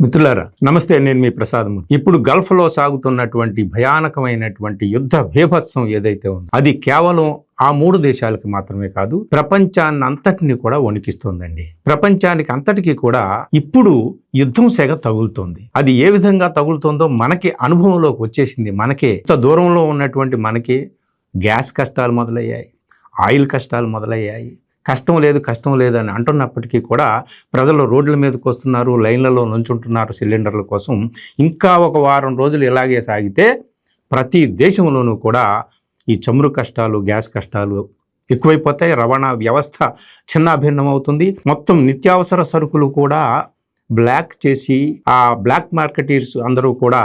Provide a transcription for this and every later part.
మిత్రులారా నమస్తే, నేను మీ ప్రసాదము. ఇప్పుడు గల్ఫ్లో సాగుతున్నటువంటి భయానకమైనటువంటి యుద్ధ బీభత్సం ఏదైతే ఉందో అది కేవలం ఆ మూడు దేశాలకు మాత్రమే కాదు, ప్రపంచాన్ని అంతటిని కూడా వణికిస్తోందండి. ప్రపంచానికి అంతటికీ కూడా ఇప్పుడు యుద్ధం సెగ తగులుతోంది. అది ఏ విధంగా తగులుతోందో మనకి అనుభవంలోకి వచ్చేసింది. మనకే ఇంత దూరంలో ఉన్నటువంటి మనకి గ్యాస్ కష్టాలు మొదలయ్యాయి, ఆయిల్ కష్టాలు మొదలయ్యాయి. కష్టం లేదు అని అంటున్నప్పటికీ కూడా ప్రజలు రోడ్ల మీదకి వస్తున్నారు, లైన్లలో నుంచుంటున్నారు సిలిండర్ల కోసం. ఇంకా ఒక వారం రోజులు ఇలాగే సాగితే ప్రతి దేశంలోనూ కూడా ఈ చమురు కష్టాలు, గ్యాస్ కష్టాలు ఎక్కువైపోతాయి. రవాణా వ్యవస్థ చిన్నాభిన్నం అవుతుంది. మొత్తం నిత్యావసర సరుకులు కూడా బ్లాక్ చేసి ఆ బ్లాక్ మార్కెటీర్స్ అందరూ కూడా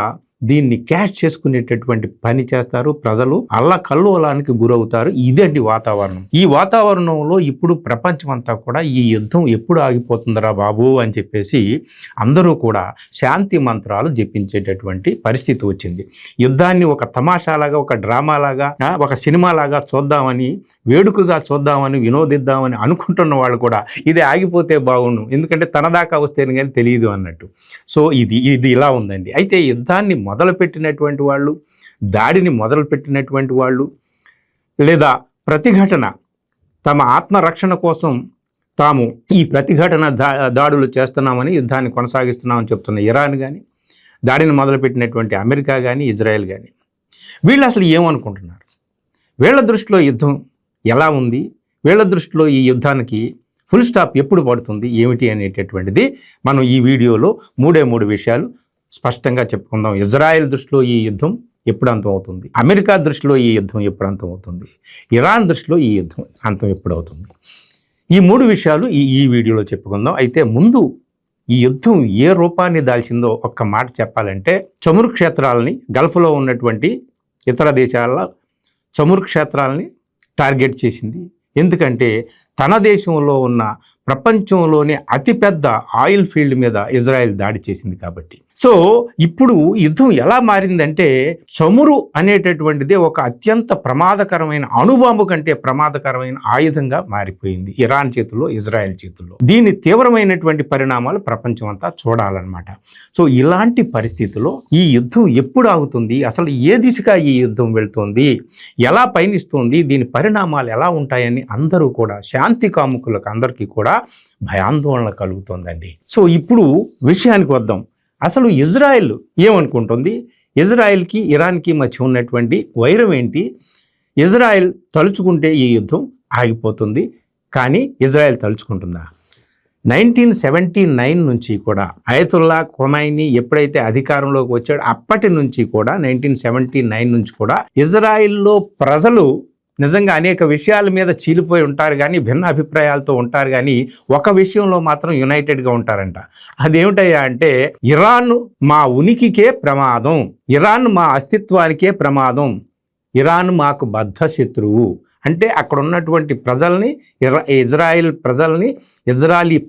దీన్ని క్యాష్ చేసుకునేటటువంటి పని చేస్తారు. ప్రజలు అల్లకల్లోలానికి గురవుతారు. ఇదండి వాతావరణం. ఈ వాతావరణంలో ఇప్పుడు ప్రపంచం అంతా కూడా ఈ యుద్ధం ఎప్పుడు ఆగిపోతుందరా బాబు అని చెప్పేసి అందరూ కూడా శాంతి మంత్రాలు జపించేటటువంటి పరిస్థితి వచ్చింది. యుద్ధాన్ని ఒక తమాషాలాగా, ఒక డ్రామాలాగా, ఒక సినిమాలాగా చూద్దామని, వేడుకగా చూద్దామని, వినోదిద్దామని అనుకుంటున్న వాళ్ళు కూడా ఇది ఆగిపోతే బాగుండు, ఎందుకంటే తన దాకా వస్తేనే కానీ తెలియదు అన్నట్టు. సో ఇది ఇలా ఉందండి. అయితే యుద్ధాన్ని మొదలుపెట్టినటువంటి వాళ్ళు, దాడిని మొదలుపెట్టినటువంటి వాళ్ళు, లేదా ప్రతిఘటన తమ ఆత్మరక్షణ కోసం తాము ఈ ప్రతిఘటన దాడులు చేస్తున్నామని, యుద్ధాన్ని కొనసాగిస్తున్నామని చెప్తున్న ఇరాన్ కానీ, దాడిని మొదలుపెట్టినటువంటి అమెరికా కానీ, ఇజ్రాయెల్ కానీ, వీళ్ళు అసలు ఏమనుకుంటున్నారు? వీళ్ళ దృష్టిలో యుద్ధం ఎలా ఉంది? వీళ్ళ దృష్టిలో ఈ యుద్ధానికి ఫుల్ స్టాప్ ఎప్పుడు పడుతుంది, ఏమిటి అనేటటువంటిది మనం ఈ వీడియోలో మూడు విషయాలు స్పష్టంగా చెప్పుకుందాం. ఇజ్రాయెల్ దృష్టిలో ఈ యుద్ధం ఎప్పుడు అంతం అవుతుంది, అమెరికా దృష్టిలో ఈ యుద్ధం ఎప్పుడు అంతం అవుతుంది, ఇరాన్ దృష్టిలో ఈ యుద్ధం అంతం ఎప్పుడు అవుతుంది, ఈ మూడు విషయాలు ఈ వీడియోలో చెప్పుకుందాం. అయితే ముందు ఈ యుద్ధం ఏ రూపాన్ని దాల్చిందో ఒక్క మాట చెప్పాలంటే, చమురు క్షేత్రాలని, గల్ఫ్లో ఉన్నటువంటి ఇతర దేశాల చమురు క్షేత్రాలని టార్గెట్ చేసింది. ఎందుకంటే తన దేశంలో ఉన్న ప్రపంచంలోనే అతిపెద్ద ఆయిల్ ఫీల్డ్ మీద ఇజ్రాయెల్ దాడి చేసింది కాబట్టి. సో ఇప్పుడు యుద్ధం ఎలా మారిందంటే, చమురు అనేటటువంటిది ఒక అత్యంత ప్రమాదకరమైన, అణుబాంబు కంటే ప్రమాదకరమైన ఆయుధంగా మారిపోయింది ఇరాన్ చేతుల్లో, ఇజ్రాయెల్ చేతుల్లో. దీని తీవ్రమైనటువంటి పరిణామాలు ప్రపంచం అంతా చూడాలన్నమాట. సో ఇలాంటి పరిస్థితుల్లో ఈ యుద్ధం ఎప్పుడు ఆగుతుంది, అసలు ఏ దిశగా ఈ యుద్ధం వెళ్తుంది, ఎలా పయనిస్తుంది, దీని పరిణామాలు ఎలా ఉంటాయని అందరూ కూడా, శాంతి కాముకులకు అందరికీ కూడా భయాందోళన కలుగుతుందండి. సో ఇప్పుడు విషయానికి వద్దాం. అసలు ఇజ్రాయెల్ ఏమనుకుంటుంది? ఇజ్రాయెల్కి ఇరాన్కి మధ్య ఉన్నటువంటి వైరం ఏంటి? ఇజ్రాయెల్ తలుచుకుంటే ఈ యుద్ధం ఆగిపోతుంది, కానీ ఇజ్రాయెల్ తలుచుకుంటుందా? 1979 నుంచి కూడా అయతుల్లా ఖొమైనీ ఎప్పుడైతే అధికారంలోకి వచ్చాడో అప్పటి నుంచి కూడా, 1979 నుంచి కూడా ఇజ్రాయెల్లో ప్రజలు నిజంగా అనేక విషయాల మీద చీలిపోయి ఉంటారు, కానీ భిన్న అభిప్రాయాలతో ఉంటారు, కానీ ఒక విషయంలో మాత్రం యునైటెడ్గా ఉంటారంట. అదేమిటయ్యా అంటే, ఇరాన్ మా ఉనికికే ప్రమాదం, ఇరాన్ మా అస్తిత్వానికే ప్రమాదం, ఇరాన్ మాకు బద్ధ శత్రువు. అంటే అక్కడ ఉన్నటువంటి ప్రజల్ని, ఇజ్రాయిల్ ప్రజల్ని ఇజ్రాయిలీ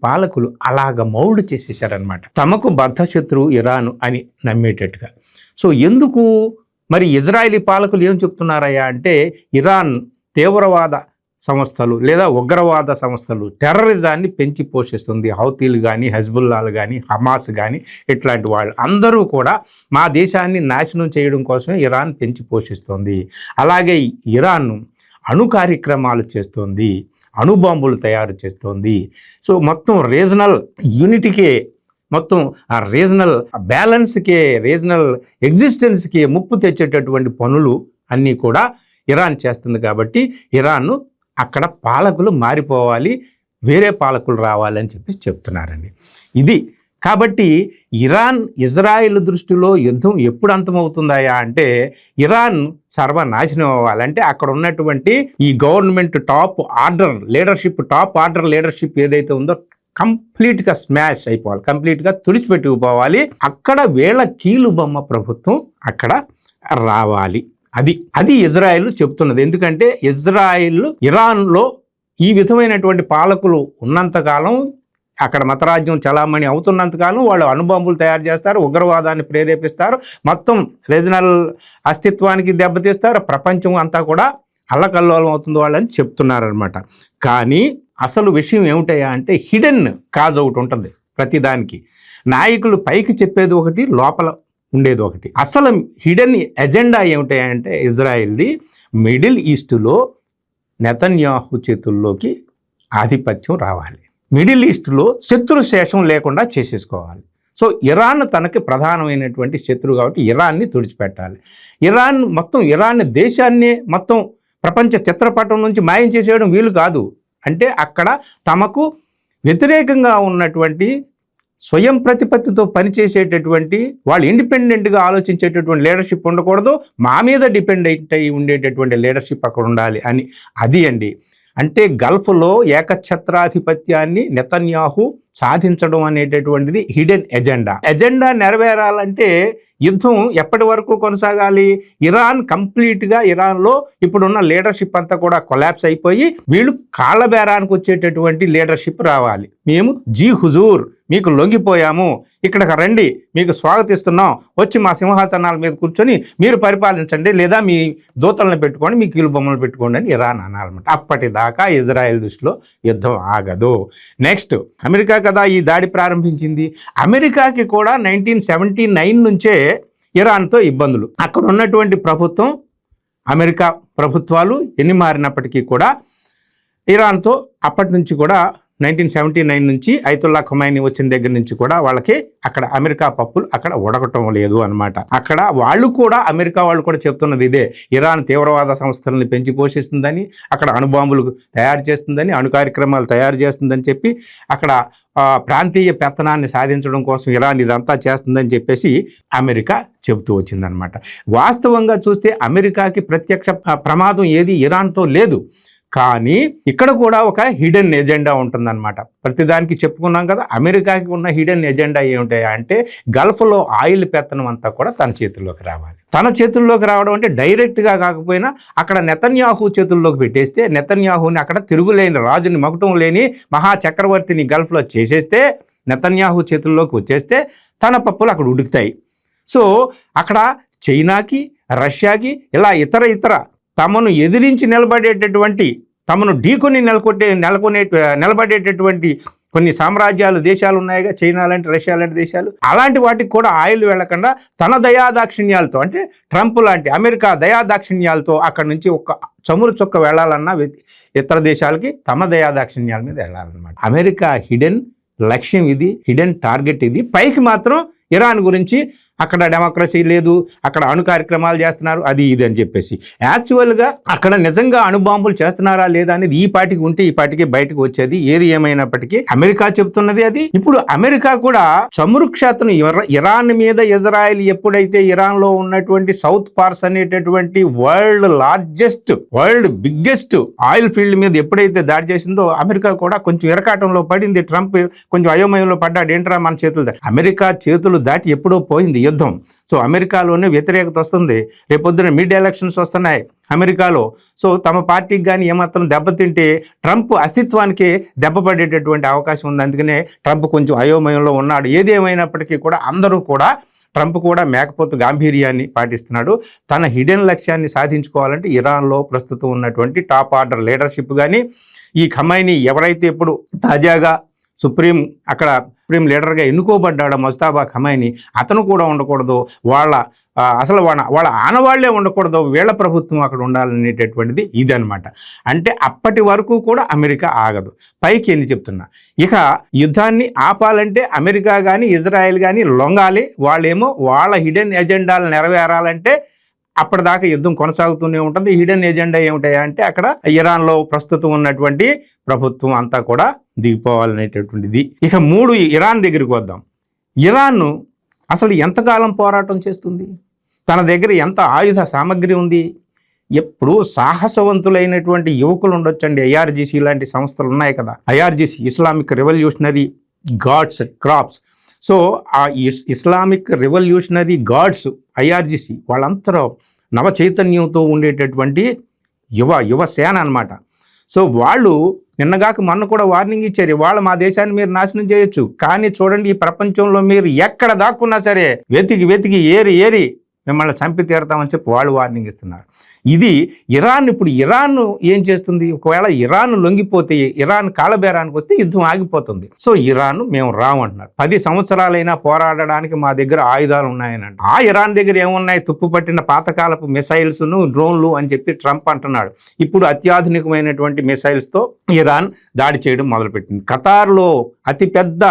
పాలకులు అలాగ మౌల్డ్ చేసేసారనమాట, తమకు బద్ధ శత్రువు ఇరాన్ అని నమ్మేటట్టుగా. సో ఎందుకు మరి ఇజ్రాయిలీ పాలకులు ఏం చెప్తున్నారయ్యా అంటే, ఇరాన్ తీవ్రవాద సంస్థలు లేదా ఉగ్రవాద సంస్థలు, టెర్రరిజాన్ని పెంచి పోషిస్తుంది. హౌతీలు కానీ, హెజ్బుల్లాలు కానీ, హమాస్ కానీ, ఇట్లాంటి వాళ్ళు అందరూ కూడా మా దేశాన్ని నాశనం చేయడం కోసమే ఇరాన్ పెంచి పోషిస్తుంది. అలాగే ఇరాన్ అణు కార్యక్రమాలు చేస్తుంది, అణుబాంబులు తయారు చేస్తుంది. సో మొత్తం రీజనల్ యూనిటీకే, మొత్తం ఆ రీజనల్ బ్యాలెన్స్కే, రీజనల్ ఎగ్జిస్టెన్స్కి ముప్పు తెచ్చేటటువంటి పనులు అన్నీ కూడా ఇరాన్ చేస్తుంది. కాబట్టి ఇరాన్ అక్కడ పాలకులు మారిపోవాలి, వేరే పాలకులు రావాలని చెప్పి చెప్తున్నారండి. ఇది కాబట్టి ఇరాన్ ఇజ్రాయిల్ దృష్టిలో యుద్ధం ఎప్పుడు అంతమవుతుందాయా అంటే, ఇరాన్ సర్వనాశనం అవ్వాలంటే అక్కడ ఉన్నటువంటి ఈ గవర్నమెంట్ టాప్ ఆర్డర్ లీడర్షిప్ ఏదైతే ఉందో కంప్లీట్గా స్మాష్ అయిపోవాలి, కంప్లీట్గా తుడిచిపెట్టుకుపోవాలి. అక్కడ వీళ్ళ కీలు బొమ్మ ప్రభుత్వం అక్కడ రావాలి. అది ఇజ్రాయెల్ చెప్తున్నది. ఎందుకంటే ఇజ్రాయెల్ ఇరాన్లో ఈ విధమైనటువంటి పాలకులు ఉన్నంతకాలం, అక్కడ మతరాజ్యం చలామణి అవుతున్నంతకాలం వాళ్ళు అణుబాంబులు తయారు చేస్తారు, ఉగ్రవాదాన్ని ప్రేరేపిస్తారు, మొత్తం రీజనల్ అస్తిత్వానికి దెబ్బతీస్తారు, ప్రపంచం అంతా కూడా అల్లకల్లోలం అవుతుంది వాళ్ళని చెప్తున్నారనమాట. కానీ అసలు విషయం ఏమిటయ్యా అంటే, హిడెన్ కాజ్ ఒకటి ఉంటుంది. ప్రతిదానికి. నాయకులు పైకి చెప్పేది ఒకటి, లోపల ఉండేది ఒకటి. అసలు హిడెన్ ఎజెండా ఏమిటాయంటే ఇజ్రాయెల్ది మిడిల్ ఈస్టులో నెతన్యాహు చేతుల్లోకి ఆధిపత్యం రావాలి, మిడిల్ ఈస్టులో శత్రుశేషం లేకుండా చేసేసుకోవాలి. సో ఇరాన్ తనకి ప్రధానమైనటువంటి శత్రువు కాబట్టి ఇరాన్ని తుడిచిపెట్టాలి. ఇరాన్ దేశాన్ని మొత్తం ప్రపంచ చిత్రపటం నుంచి మాయం చేసేయడం వీలు కాదు. అంటే అక్కడ తమకు వ్యతిరేకంగా ఉన్నటువంటి స్వయం ప్రతిపత్తితో పనిచేసేటటువంటి వాళ్ళు ఇండిపెండెంట్గా ఆలోచించేటటువంటి లీడర్షిప్ ఉండకూడదు, మా మీద డిపెండ్ అయి ఉండేటటువంటి లీడర్షిప్ అక్కడ ఉండాలి అని. అది అండి అంటే గల్ఫ్లో ఏకఛత్రాధిపత్యాన్ని నెతన్యాహు సాధించడం అనేటటువంటిది హిడెన్ ఎజెండా నెరవేరాలంటే యుద్ధం ఎప్పటి వరకు కొనసాగాలి? ఇరాన్ కంప్లీట్గా, ఇరాన్లో ఇప్పుడున్న లీడర్షిప్ అంతా కూడా కొలాప్స్ అయిపోయి వీళ్ళు కాళ్ళ బేరానికి వచ్చేటటువంటి లీడర్షిప్ రావాలి. మేము జీ హుజూర్ మీకు లొంగిపోయాము, ఇక్కడికి రండి, మీకు స్వాగతిస్తున్నాం, వచ్చి మా సింహాసనాల మీద కూర్చొని మీరు పరిపాలించండి, లేదా మీ దూతలను పెట్టుకోండి, మీ కీలు బొమ్మలు పెట్టుకోండి అని ఇరాన్ అనాలన్నమాట. అప్పటిదాకా ఇజ్రాయెల్ దృష్టిలో యుద్ధం ఆగదు. నెక్స్ట్ అమెరికా కదా ఈ దాడి ప్రారంభించింది. అమెరికాకి కూడా 1979 నుంచే ఇరాన్తో ఇబ్బందులు. అక్కడ ఉన్నటువంటి ప్రభుత్వం, అమెరికా ప్రభుత్వాలు ఎన్ని మారినప్పటికీ కూడా ఇరాన్తో అప్పటి నుంచి కూడా 1979 నుంచి ఐతుల్లా ఖొమైనీ వచ్చిన దగ్గర నుంచి కూడా వాళ్ళకి అక్కడ అమెరికా పప్పులు అక్కడ ఉడకటం లేదు అనమాట. అక్కడ అమెరికా వాళ్ళు కూడా చెప్తున్నది ఇదే, ఇరాన్ తీవ్రవాద సంస్థలను పెంచి పోషిస్తుందని, అక్కడ అణుబాంబులు తయారు చేస్తుందని, అణు కార్యక్రమాలు తయారు చేస్తుందని చెప్పి అక్కడ ప్రాంతీయ పెత్తనాన్ని సాధించడం కోసం ఇరాన్ ఇదంతా చేస్తుందని చెప్పేసి అమెరికా చెబుతూ వచ్చిందనమాట. వాస్తవంగా చూస్తే అమెరికాకి ప్రత్యక్ష ప్రమాదం ఏది ఇరాన్తో లేదు, కానీ ఇక్కడ కూడా ఒక హిడెన్ ఎజెండా ఉంటుందన్నమాట. ప్రతిదానికి చెప్పుకున్నాం కదా, అమెరికాకి ఉన్న హిడెన్ ఎజెండా ఏమిటాయా అంటే గల్ఫ్లో ఆయిల్ పెత్తనం అంతా కూడా తన చేతుల్లోకి రావాలి. తన చేతుల్లోకి రావడం అంటే డైరెక్ట్గా కాకపోయినా అక్కడ నెతన్యాహు చేతుల్లోకి పెట్టేస్తే, నెతన్యాహుని అక్కడ తిరుగులేని రాజుని, మకుటం లేని మహా చక్రవర్తిని గల్ఫ్లో చేసేస్తే, నెతన్యాహు చేతుల్లోకి వచ్చేస్తే తన పప్పులు అక్కడ ఉడుకుతాయి. సో అక్కడ చైనాకి, రష్యాకి, ఇలా ఇతర తమను ఎదిరించి నిలబడేటటువంటి, తమను ఢీకొని నిలబడేటటువంటి కొన్ని సామ్రాజ్యాలు, దేశాలు ఉన్నాయిగా, చైనా లాంటి, రష్యా లాంటి దేశాలు. అలాంటి వాటికి కూడా ఆయిల్ వెళ్లకుండా తన దయాదాక్షిణ్యాలతో, అంటే ట్రంప్ లాంటి అమెరికా దయాదాక్షిణ్యాలతో అక్కడి నుంచి ఒక చమురు చొక్క వెళ్ళాలన్నా ఇతర దేశాలకి తమ దయాదాక్షిణ్యాల మీద వెళ్ళాలన్నమాట. అమెరికా హిడెన్ లక్ష్యం ఇది, హిడెన్ టార్గెట్ ఇది. పైకి మాత్రం ఇరాన్ గురించి అక్కడ డెమోక్రసీ లేదు, అక్కడ అణు కార్యక్రమాలు చేస్తున్నారు, అది ఇది అని చెప్పేసి. యాక్చువల్గా అక్కడ నిజంగా అణుబాంబులు చేస్తున్నారా లేదా అనేది ఈ పాటికి ఉంటే ఈ పాటికి బయటకు వచ్చేది. ఏది ఏమైనప్పటికీ అమెరికా చెబుతున్నది అది. ఇప్పుడు అమెరికా కూడా చమురు క్షేత్రం ఇరాన్ మీద, ఇజ్రాయెల్ ఎప్పుడైతే ఇరాన్లో ఉన్నటువంటి సౌత్ పార్స్ అనేటటువంటి వరల్డ్ బిగ్గెస్ట్ ఆయిల్ ఫీల్డ్ మీద ఎప్పుడైతే దాడి చేసిందో అమెరికా కూడా కొంచెం ఇరకాటంలో పడింది. ట్రంప్ కొంచెం అయోమయంలో పడ్డాడు, ఏంట్రా మన చేతులు అమెరికా చేతులు దాటి ఎప్పుడో పోయింది యుద్ధం. సో అమెరికాలోనే వ్యతిరేకత వస్తుంది. రేపొద్దున మిడ్ ఎలక్షన్స్ వస్తున్నాయి అమెరికాలో. సో తమ పార్టీకి కానీ ఏమాత్రం దెబ్బతింటే ట్రంప్ అస్తిత్వానికి దెబ్బ పడేటటువంటి అవకాశం ఉంది. అందుకనే ట్రంప్ కొంచెం అయోమయంలో ఉన్నాడు. ఏదేమైనప్పటికీ కూడా అందరూ కూడా ట్రంప్ కూడా మేకపోతు గాంభీర్యాన్ని పాటిస్తున్నాడు. తన హిడెన్ లక్ష్యాన్ని సాధించుకోవాలంటే ఇరాన్లో ప్రస్తుతం ఉన్నటువంటి టాప్ ఆర్డర్ లీడర్షిప్ కానీ, ఈ ఖమైనీ ఎవరైతే ఇప్పుడు తాజాగా సుప్రీం లీడర్గా ఎన్నుకోబడ్డాడు ముజ్తబా ఖమైనీ, అతను కూడా ఉండకూడదు, వాళ్ళ ఆనవాళ్లే ఉండకూడదు, వీళ్ళ ప్రభుత్వం అక్కడ ఉండాలనేటటువంటిది ఇదనమాట. అంటే అప్పటి వరకు కూడా అమెరికా ఆగదు. పైకి ఎన్ని చెప్తున్నా, ఇక యుద్ధాన్ని ఆపాలంటే అమెరికా కానీ ఇజ్రాయెల్ కానీ లొంగాలి. వాళ్ళేమో వాళ్ళ హిడెన్ ఎజెండాలు నెరవేరాలంటే అప్పటిదాకా యుద్ధం కొనసాగుతూనే ఉంటుంది. హిడెన్ ఎజెండా ఏమిటాయా అంటే అక్కడ ఇరాన్లో ప్రస్తుతం ఉన్నటువంటి ప్రభుత్వం అంతా కూడా దిగిపోవాలనేటటువంటిది. ఇక ఇరాన్ దగ్గరికి వద్దాం. ఇరాన్ అసలు ఎంతకాలం పోరాటం చేస్తుంది? తన దగ్గర ఎంత ఆయుధ సామగ్రి ఉంది? ఎప్పుడు సాహసవంతులైనటువంటి యువకులు ఉండొచ్చండి. IRGC లాంటి సంస్థలు ఉన్నాయి కదా, IRGC Islamic revolutionary guards crops. So ఆ ఇస్లామిక్ రెవల్యూషనరీ గార్డ్స్ IRGC వాళ్ళంతా నవ చైతన్యంతో ఉండేటటువంటి యువ సేన అనమాట. సో వాళ్ళు నిన్నగాక మొన్న కూడా వార్నింగ్ ఇచ్చారు, వాళ్ళు మా దేశాన్ని మీరు నాశనం చేయొచ్చు, కానీ చూడండి ఈ ప్రపంచంలో మీరు ఎక్కడ దాక్కున్నా సరే వెతికి ఏరి మిమ్మల్ని చంపి తీరతామని చెప్పి వాళ్ళు వార్నింగ్ ఇస్తున్నారు. ఇది ఇప్పుడు ఇరాన్ ఏం చేస్తుంది, ఒకవేళ ఇరాన్ లొంగిపోతే, ఇరాన్ కాళ్ళబేరానికి వస్తే యుద్ధం ఆగిపోతుంది. సో ఇరాన్ మేము రామంటున్నారు. 10 సంవత్సరాలైనా పోరాడడానికి మా దగ్గర ఆయుధాలు ఉన్నాయని అంట. ఆ ఇరాన్ దగ్గర ఏమున్నాయి, తుప్పు పట్టిన పాతకాలపు మిసైల్స్ను, డ్రోన్లు అని చెప్పి ట్రంప్ అంటున్నాడు. ఇప్పుడు అత్యాధునికమైనటువంటి మిసైల్స్తో ఇరాన్ దాడి చేయడం మొదలుపెట్టింది. ఖతార్లో అతిపెద్ద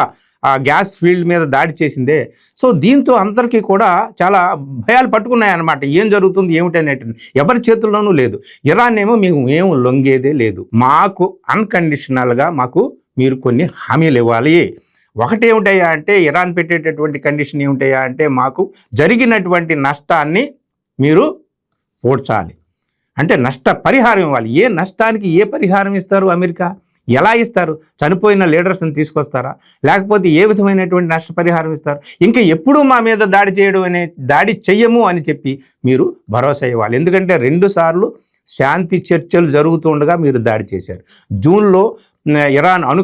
గ్యాస్ ఫీల్డ్ మీద దాడి చేసిందే. సో దీంతో అందరికీ కూడా చాలా భయాలు పట్టుకున్నాయన్నమాట. ఏం జరుగుతుంది ఏమిటి అనేటువంటి ఎవరి చేతుల్లోనూ లేదు. ఇరాన్ ఏమో మేము లొంగేదే లేదు, మాకు అన్కండిషనల్గా మాకు మీరు కొన్ని హామీలు ఇవ్వాలి. ఒకటి ఏమిటయ్యా అంటే, ఇరాన్ పెట్టేటటువంటి కండిషన్ ఏమిటయ్యా అంటే, మాకు జరిగినటువంటి నష్టాన్ని మీరు పూడ్చాలి, అంటే నష్ట పరిహారం ఇవ్వాలి. ఏ నష్టానికి ఏ పరిహారం ఇస్తారు అమెరికా, ఎలా ఇస్తారు? చనిపోయిన లీడర్స్ని తీసుకొస్తారా, లేకపోతే ఏ విధమైనటువంటి నష్టపరిహారం ఇస్తారు? ఇంకా ఎప్పుడూ మా మీద దాడి చెయ్యము అని చెప్పి మీరు భరోసా ఇవ్వాలి. ఎందుకంటే 2 సార్లు శాంతి చర్చలు జరుగుతూ ఉండగా మీరు దాడి చేశారు. జూన్లో ఇరాన్ అణు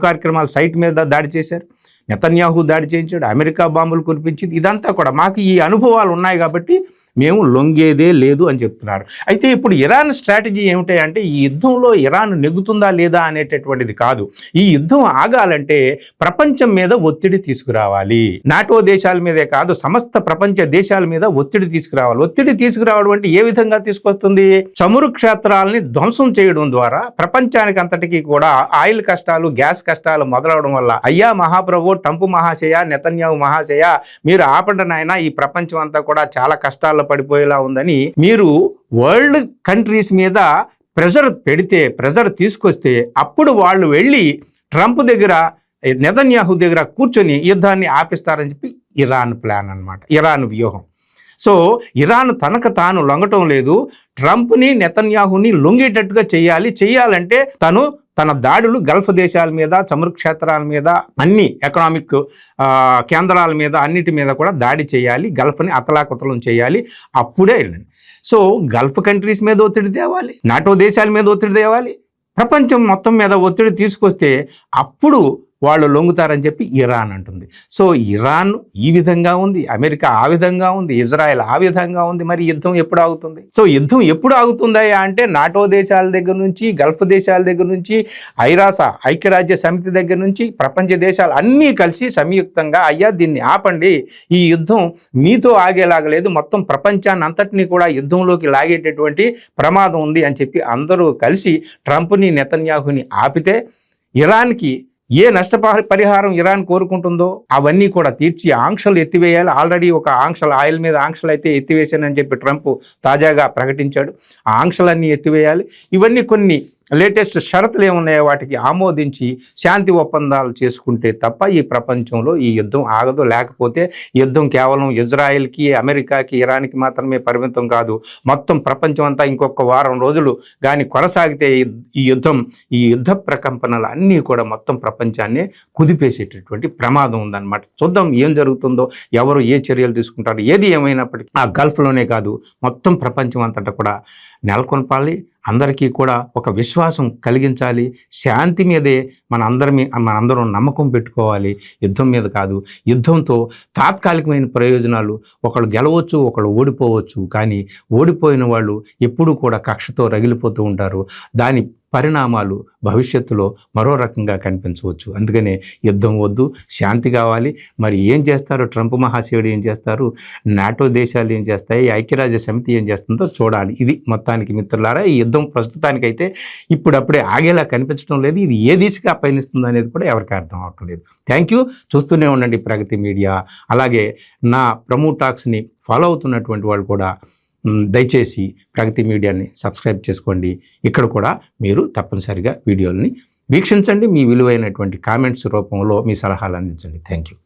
కార్యక్రమాల సైట్ మీద దాడి చేశారు. నెతన్యాహు దాడి చేయించాడు, అమెరికా బాంబులు కురిపించింది. ఇదంతా కూడా మాకు ఈ అనుభవాలు ఉన్నాయి కాబట్టి మేము లొంగేదే లేదు అని చెప్తున్నారు. అయితే ఇప్పుడు ఇరాన్ స్ట్రాటజీ ఏమిటి అంటే, ఈ యుద్ధంలో ఇరాన్ నెగ్గుతుందా లేదా అనేటటువంటిది కాదు. ఈ యుద్ధం ఆగాలంటే ప్రపంచం మీద ఒత్తిడి తీసుకురావాలి. నాటో దేశాల మీదే కాదు, సమస్త ప్రపంచ దేశాల మీద ఒత్తిడి తీసుకురావాలి. ఒత్తిడి తీసుకురావడం అంటే ఏ విధంగా తీసుకొస్తుంది? చమురు క్షేత్రాలని ధ్వంసం చేయడం ద్వారా ప్రపంచానికి అంతటికీ కూడా ఆయిల్ కష్టాలు, గ్యాస్ కష్టాలు మొదలవడం వల్ల, అయ్యా మహాప్రభు ట్రంప్ మహాశయ, నెతన్యాహు మహాశయ, మీరు ఆపండి నాయన, ఈ ప్రపంచం అంతా కూడా చాలా కష్టాల్లో పడిపోయేలా ఉందని మీరు వరల్డ్ కంట్రీస్ మీద ప్రెజర్ తీసుకొస్తే, అప్పుడు వాళ్ళు వెళ్ళి ట్రంప్ దగ్గర, నెతన్యాహు దగ్గర కూర్చొని యుద్ధాన్ని ఆపిస్తారని చెప్పి ఇరాన్ ప్లాన్ అన్నమాట, ఇరాన్ వ్యూహం. సో ఇరాన్ తనకు తాను లొంగటం లేదు, ట్రంప్ని నెతన్యాహుని లొంగేటట్టుగా చేయాలంటే తన దాడులు గల్ఫ్ దేశాల మీద, చమురు క్షేత్రాల మీద, అన్ని ఎకనామిక్ కేంద్రాల మీద, అన్నిటి మీద కూడా దాడి చేయాలి, గల్ఫ్ని అతలాకుతలం చేయాలి. అప్పుడే వెళ్ళండి. సో గల్ఫ్ కంట్రీస్ మీద ఒత్తిడి తేవాలి, నాటో దేశాల మీద ఒత్తిడి తేవాలి, ప్రపంచం మొత్తం మీద ఒత్తిడి తీసుకొస్తే అప్పుడు వాళ్ళు లొంగుతారని చెప్పి ఇరాన్ అంటుంది. సో ఇరాన్ ఈ విధంగా ఉంది, అమెరికా ఆ విధంగా ఉంది, ఇజ్రాయెల్ ఆ విధంగా ఉంది. మరి యుద్ధం ఎప్పుడు ఆగుతుంది? సో యుద్ధం ఎప్పుడు ఆగుతుందా అంటే, నాటో దేశాల దగ్గర నుంచి, గల్ఫ్ దేశాల దగ్గర నుంచి, ఐక్యరాజ్య సమితి దగ్గర నుంచి, ప్రపంచ దేశాలు అన్నీ కలిసి సంయుక్తంగా, అయ్యా దీన్ని ఆపండి, ఈ యుద్ధం మీతో ఆగేలాగలేదు, మొత్తం ప్రపంచాన్ని అంతటినీ కూడా యుద్ధంలోకి లాగేటటువంటి ప్రమాదం ఉంది అని చెప్పి అందరూ కలిసి ట్రంప్ని, నెతన్యాహుని ఆపితే, ఇరాన్కి ఏ నష్టపరిహారం ఇరాన్ కోరుకుంటుందో అవన్నీ కూడా తీర్చి ఆంక్షలు ఎత్తివేయాలి. ఆల్రెడీ ఒక ఆయిల్ మీద ఆంక్షలు అయితే ఎత్తివేశానని చెప్పి ట్రంప్ తాజాగా ప్రకటించాడు. ఆ ఆంక్షలన్నీ ఎత్తివేయాలి. ఇవన్నీ కొన్ని లేటెస్ట్ షరతులు ఏమున్నాయో వాటికి ఆమోదించి శాంతి ఒప్పందాలు చేసుకుంటే తప్ప ఈ ప్రపంచంలో ఈ యుద్ధం ఆగదు. లేకపోతే యుద్ధం కేవలం ఇజ్రాయెల్కి, అమెరికాకి, ఇరాన్కి మాత్రమే పరిమితం కాదు. మొత్తం ప్రపంచం అంతా ఇంకొక వారం రోజులు కానీ కొనసాగితే ఈ యుద్ధ ప్రకంపనలు అన్నీ కూడా మొత్తం ప్రపంచాన్ని కుదిపేసేటటువంటి ప్రమాదం ఉందన్నమాట. చూద్దాం ఏం జరుగుతుందో, ఎవరు ఏ చర్యలు తీసుకుంటారు. ఏది ఏమైనప్పటికీ ఆ గల్ఫ్లోనే కాదు, మొత్తం ప్రపంచం అంతటా కూడా నెలకొల్పాలి. అందరికీ కూడా ఒక విశ్వాసం కలిగించాలి. శాంతి మీదే మనందరం నమ్మకం పెట్టుకోవాలి, యుద్ధం మీద కాదు. యుద్ధంతో తాత్కాలికమైన ప్రయోజనాలు, ఒకళ్ళు గెలవచ్చు, ఒకళ్ళు ఓడిపోవచ్చు. కానీ ఓడిపోయిన వాళ్ళు ఎప్పుడూ కూడా కక్షతో రగిలిపోతూ ఉంటారు. దాని పరిణామాలు భవిష్యత్తులో మరో రకంగా కనిపించవచ్చు. అందుకనే యుద్ధం వద్దు, శాంతి కావాలి. మరి ఏం చేస్తారు ట్రంప్ మహాశయుడు, ఏం చేస్తారు నాటో దేశాలు, ఏం చేస్తాయి ఐక్యరాజ్య సమితి, ఏం చేస్తుందో చూడాలి. ఇది మొత్తానికి మిత్రులారా, ఈ యుద్ధం ప్రస్తుతానికైతే ఇప్పుడప్పుడే ఆగేలా కనిపించడం లేదు. ఇది ఏ దిశగా పయనిస్తుంది అనేది కూడా ఎవరికి అర్థం అవ్వట్లేదు. Thank you. చూస్తూనే ఉండండి ప్రగతి మీడియా. అలాగే నా ప్రమో టాక్స్ని ఫాలో అవుతున్నటువంటి వాళ్ళు కూడా దయచేసి ప్రగతి మీడియాని సబ్స్క్రైబ్ చేసుకోండి. ఇక్కడ కూడా మీరు తప్పనిసరిగా వీడియోలని వీక్షించండి. మీ విలువైనటువంటి కామెంట్స్ రూపంలో మీ సలహాలు అందించండి. Thank you.